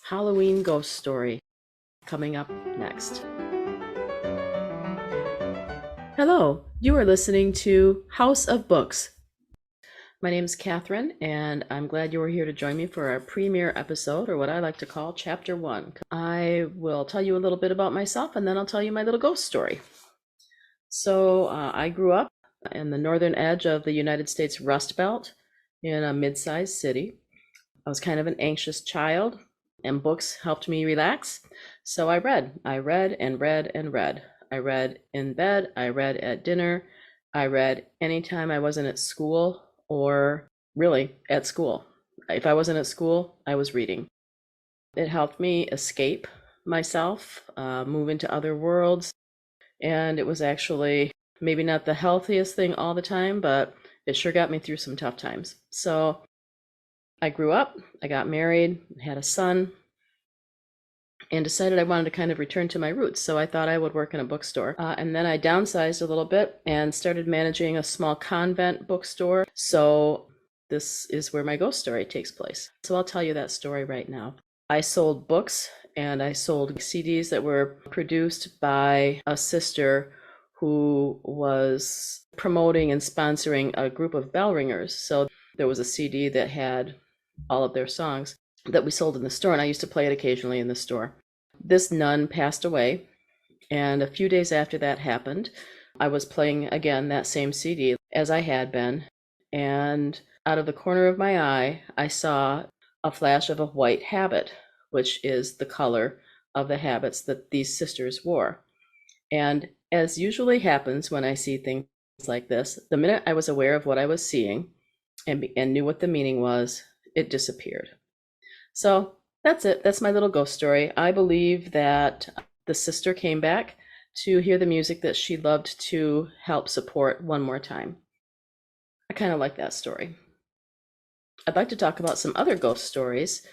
Halloween Ghost Story, coming up next. Hello, you are listening to House of Books. My name is Catherine, and I'm glad you are here to join me for our premiere episode, or what I like to call Chapter 1. I will tell you a little bit about myself, and then I'll tell you my little ghost story. I grew up in the northern edge of the United States Rust Belt in a mid-sized city. I was kind of an anxious child, and books helped me relax. So I read. I read and read and read. I read in bed. I read at dinner. I read anytime I wasn't at school or really at school. If I wasn't at school, I was reading. It helped me escape myself, move into other worlds. And it was actually maybe not the healthiest thing all the time, but it sure got me through some tough times. So I grew up, I got married, had a son, and decided I wanted to kind of return to my roots. So I thought I would work in a bookstore. And then I downsized a little bit and started managing a small convent bookstore. So this is where my ghost story takes place. So I'll tell you that story right now. I sold books and I sold CDs that were produced by a sister who was promoting and sponsoring a group of bell ringers. So there was a CD that had all of their songs that we sold in the store, and I used to play it occasionally in the store. This nun passed away, and a few days after that happened, I was playing again that same CD as I had been, and out of the corner of my eye, I saw a flash of a white habit, which is the color of the habits that these sisters wore. And as usually happens when I see things like this, the minute I was aware of what I was seeing and knew what the meaning was, it disappeared. So that's it. That's my little ghost story. I believe that the sister came back to hear the music that she loved to help support one more time. I kind of like that story. I'd like to talk about some other ghost stories.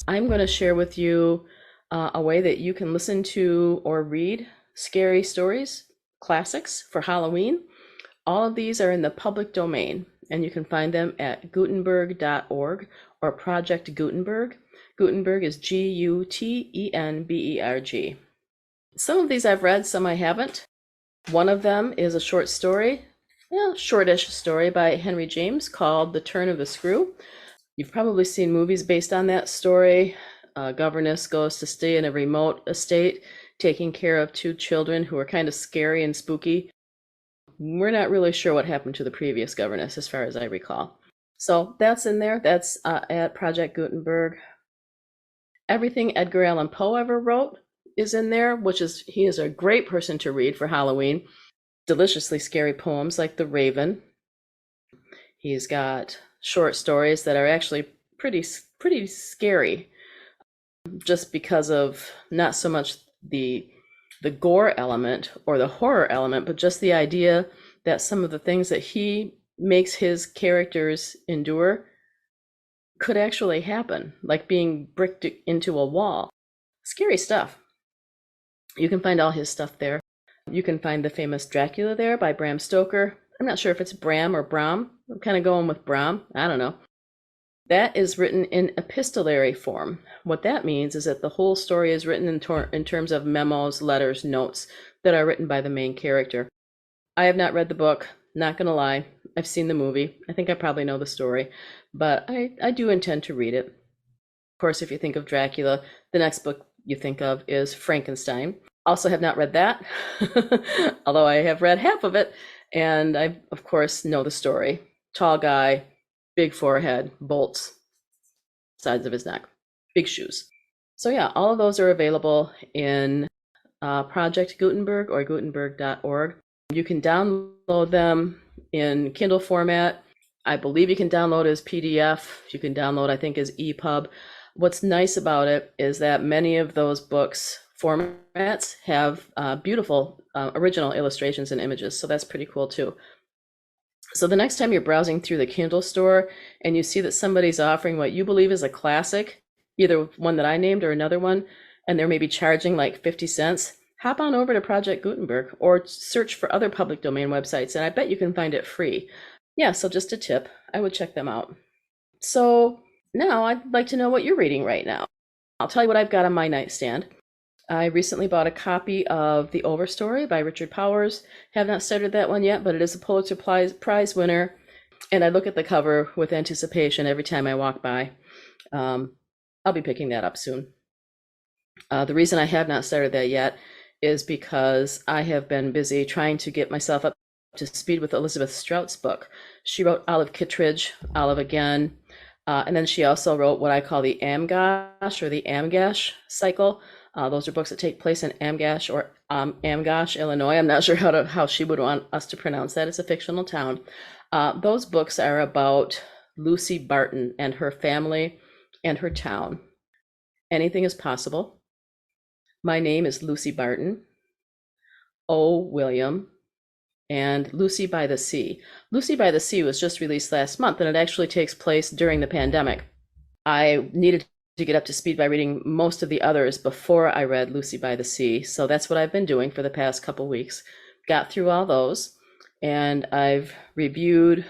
I'm going to share with you a way that you can listen to or read scary stories, classics for Halloween. All of these are in the public domain, and you can find them at Gutenberg.org or Project Gutenberg. Gutenberg is Gutenberg. Some of these I've read, some I haven't. One of them is a short story, shortish story by Henry James called The Turn of the Screw. You've probably seen movies based on that story. A governess goes to stay in a remote estate, taking care of two children who are kind of scary and spooky. We're not really sure what happened to the previous governess, as far as I recall. So that's in there. That's at Project Gutenberg. Everything Edgar Allan Poe ever wrote is in there, he is a great person to read for Halloween. Deliciously scary poems like The Raven. He's got short stories that are actually pretty scary, just because of not so much the gore element or the horror element, but just the idea that some of the things that he makes his characters endure could actually happen, like being bricked into a wall. Scary stuff. You can find all his stuff there. You can find the famous Dracula there by Bram Stoker. I'm not sure if it's Bram or Bram. I'm kind of going with Bram. I don't know. That is written in epistolary form. What that means is that the whole story is written in terms of memos, letters, notes that are written by the main character. I have not read the book, not gonna lie. I've seen the movie. I think I probably know the story, but I do intend to read it. Of course, if you think of Dracula, the next book you think of is Frankenstein. Also have not read that, although I have read half of it, and I, of course, know the story. Tall guy, big forehead, bolts, sides of his neck, big shoes. So yeah, all of those are available in Project Gutenberg or Gutenberg.org. You can download them in Kindle format. I believe you can download as PDF. You can download, I think, as EPUB. What's nice about it is that many of those books formats have beautiful original illustrations and images, so that's pretty cool too. So the next time you're browsing through the Kindle store and you see that somebody's offering what you believe is a classic, either one that I named or another one, and they're maybe charging like 50 cents, hop on over to Project Gutenberg or search for other public domain websites, and I bet you can find it free. Yeah, so just a tip, I would check them out. So now I'd like to know what you're reading right now. I'll tell you what I've got on my nightstand. I recently bought a copy of The Overstory by Richard Powers. Have not started that one yet, but it is a Pulitzer Prize winner, and I look at the cover with anticipation every time I walk by. I'll be picking that up soon. The reason I have not started that yet is because I have been busy trying to get myself up to speed with Elizabeth Strout's book. She wrote Olive Kittredge, Olive Again, and then she also wrote what I call the Amgash or the Amgash cycle. Those are books that take place in Amgash or Amgash, Illinois. I'm not sure how she would want us to pronounce that. It's a fictional town. Those books are about Lucy Barton and her family and her town. Anything is possible. My name is Lucy Barton. O. William. And Lucy by the Sea. Lucy by the Sea was just released last month, and it actually takes place during the pandemic. I needed to get up to speed by reading most of the others before I read Lucy by the Sea. So that's what I've been doing for the past couple weeks. Got through all those, and I've reviewed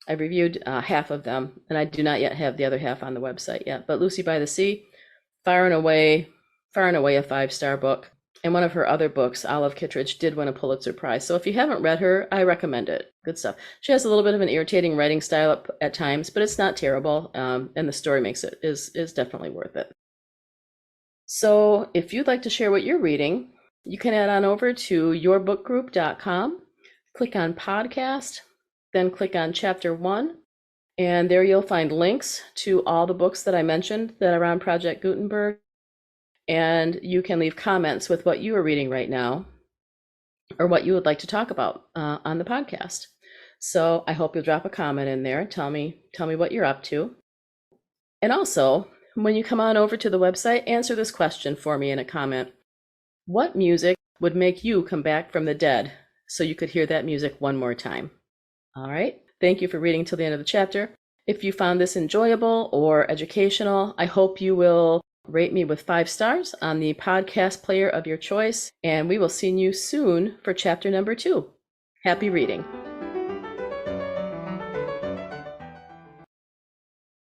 half of them, and I do not yet have the other half on the website yet. But Lucy by the Sea, far and away a 5-star book. And one of her other books, Olive Kittredge, did win a Pulitzer Prize. So if you haven't read her, I recommend it. Good stuff. She has a little bit of an irritating writing style at times, but it's not terrible. And the story is definitely worth it. So if you'd like to share what you're reading, you can head on over to yourbookgroup.com, click on podcast, then click on chapter 1. And there you'll find links to all the books that I mentioned that are on Project Gutenberg. And you can leave comments with what you are reading right now or what you would like to talk about on the podcast. So I hope you'll drop a comment in there. Tell me what you're up to. And also, when you come on over to the website, answer this question for me in a comment. What music would make you come back from the dead so you could hear that music one more time? All right. Thank you for reading till the end of the chapter. If you found this enjoyable or educational, I hope you will rate me with 5 stars on the podcast player of your choice, and we will see you soon for chapter number 2. Happy reading.